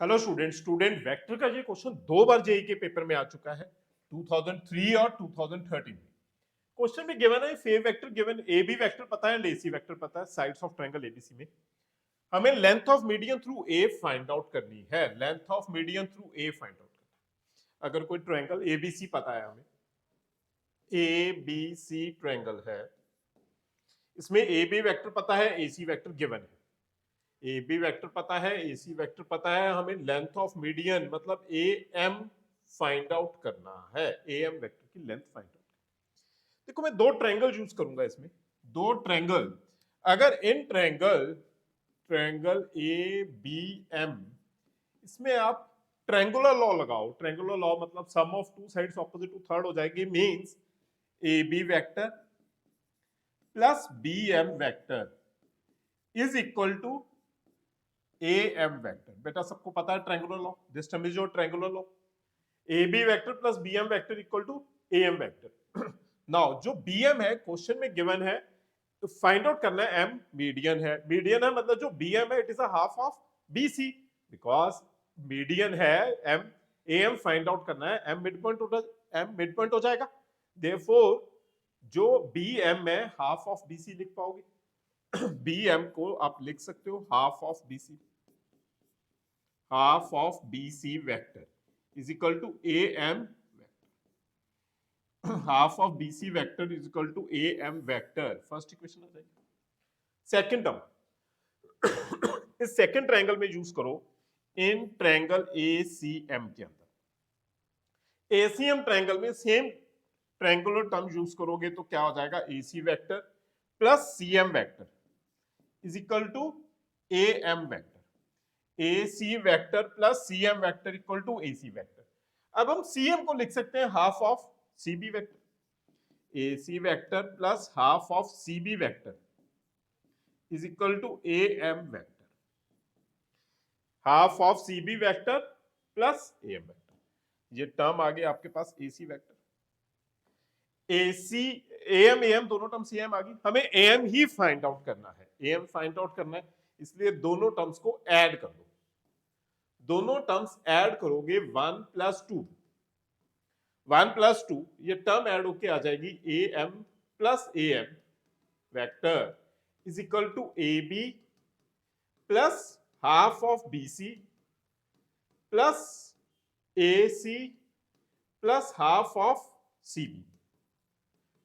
Hello student student vector का ये question दो बार जेई के पेपर में आ चुका है 2003 और 2013 में। क्वेश्चन में गिवन है A vector given A B vector पता है, एसी वेक्टर पता है, साइड्स ऑफ ट्रायंगल एबीसी में हमें length of median through a find out करनी है। Length of median through a find out करना है। अगर कोई ट्रायंगल एबीसी पता है, हमें ए बी सी ट्रायंगल है, इसमें ए बी वेक्टर पता है, एसी वेक्टर गिवन है, ए बी वेक्टर पता है, ए सी वेक्टर पता है, हमें लेंथ ऑफ मीडियन मतलब ए एम फाइंड आउट करना है। ए एम वेक्टर की लेंथ फाइंड आउट। देखो मैं दो ट्रायंगल यूज करूंगा इसमें, दो ट्रायंगल। अगर इन triangle triangle A B M, इसमें आप ट्रायंगुलर लॉ लगाओ। ट्रायंगुलर लॉ मतलब sum of two sides opposite to third हो जाएगी, means A B vector plus B M vector is equal to A M vector. बेटा सबको पता है triangular law, this term is your triangular law. A B vector plus B M vector equal to A M vector. Now जो B M है question में given है, तो find out करना है एम मीडियन है। मीडियन है मतलब जो बी एम है it is a half of B C, because median है M, A M find out करना है, एम मिड पॉइंट हो जाएगा। देयरफॉर जो बी एम है हाफ ऑफ बी सी लिख पाओगे। बी एम को आप लिख सकते हो half of B C, half of BC vector is equal to AM vector। half of BC vector is equal to AM vector। First equation आ जाएगी। सेकंड टर्म इस सेकंड ट्रायंगल में यूज करो इन ट्रायंगल ACM के अंदर। ACM triangle में same triangular term use करोगे तो क्या हो जाएगा, AC vector plus CM vector is equal to AM vector. AC vector plus CM vector equal to AC vector. अब हम CM को लिख सकते हैं हाफ of CB vector. AC vector plus half of CB vector is equal to AM vector. Half of CB vector plus AM vector, ये term आ गया आपके पास AC vector. AC AM AM दोनों टर्म सेम आ गई, हमें AM ही फाइंड आउट करना है, AM फाइंड आउट करना है, इसलिए दोनों टर्म्स को ऐड कर दो। दोनों टर्म्स ऐड करोगे 1 प्लस 2, 1 प्लस 2 ये टर्म ऐड होके आ जाएगी A M plus A M vector is equal to A B plus half of B C plus A C plus half of C B,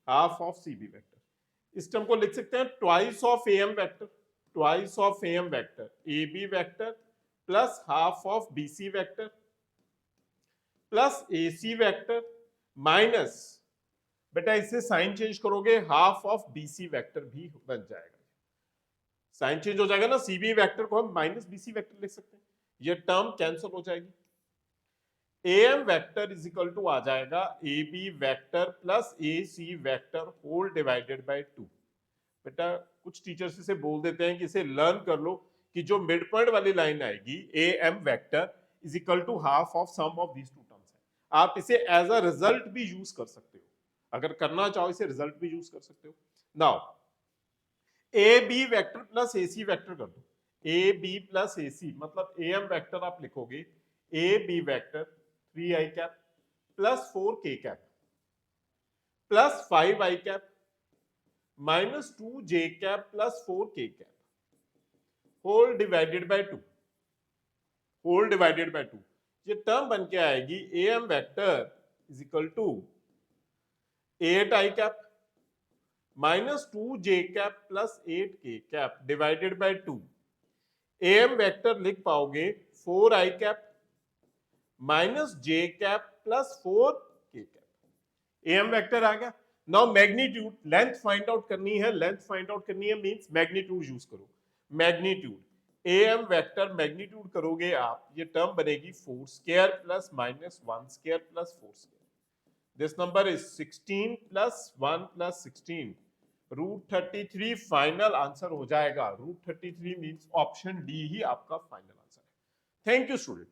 half of C B vector. इस term को लिख सकते हैं twice of A M vector, twice of A M vector A B vector plus half of BC vector plus AC vector minus, बेटा इससे sign change करोगे half of BC vector भी बन जाएगा। साइन चेंज हो जाएगा ना, CB वेक्टर को हम माइनस BC वेक्टर लिख सकते हैं, ये टर्म कैंसिल हो जाएगी। AM vector is equal to आ जाएगा AB vector plus AC vector whole divided by 2। बेटा कुछ टीचर्स इसे बोल देते हैं कि इसे लर्न कर लो कि जो मिड पॉइंट वाली लाइन आएगी A M vector is equal to half of sum of these two terms है। आप इसे एज अ रिजल्ट भी यूज कर सकते हो, अगर करना चाहो इसे रिजल्ट भी यूज कर सकते हो। Now A B vector plus A C vector कर दो, ए बी प्लस ए सी मतलब ए एम वेक्टर आप लिखोगे A B vector 3 I cap plus 4 K cap plus 5 I cap minus 2 J cap plus 4 K cap whole divided by 2, whole divided by 2। ये टर्म बन के आएगी A M vector is equal to 8 I cap minus 2 J cap plus 8 K cap divided by 2। A M vector लिख पाओगे 4 I cap minus J cap plus 4 K cap. A M vector आ गया। Now magnitude, length find out करनी है, length find out करनी है means magnitude use करो। Magnitude A M vector magnitude करोगे आप, ये टर्म बनेगी 4 square plus minus 1 square plus 4 square. This number is 16 plus 1 plus 16 root 33 final answer हो जाएगा। रूट 33 मींस ऑप्शन डी ही आपका फाइनल आंसर है। Thank you student.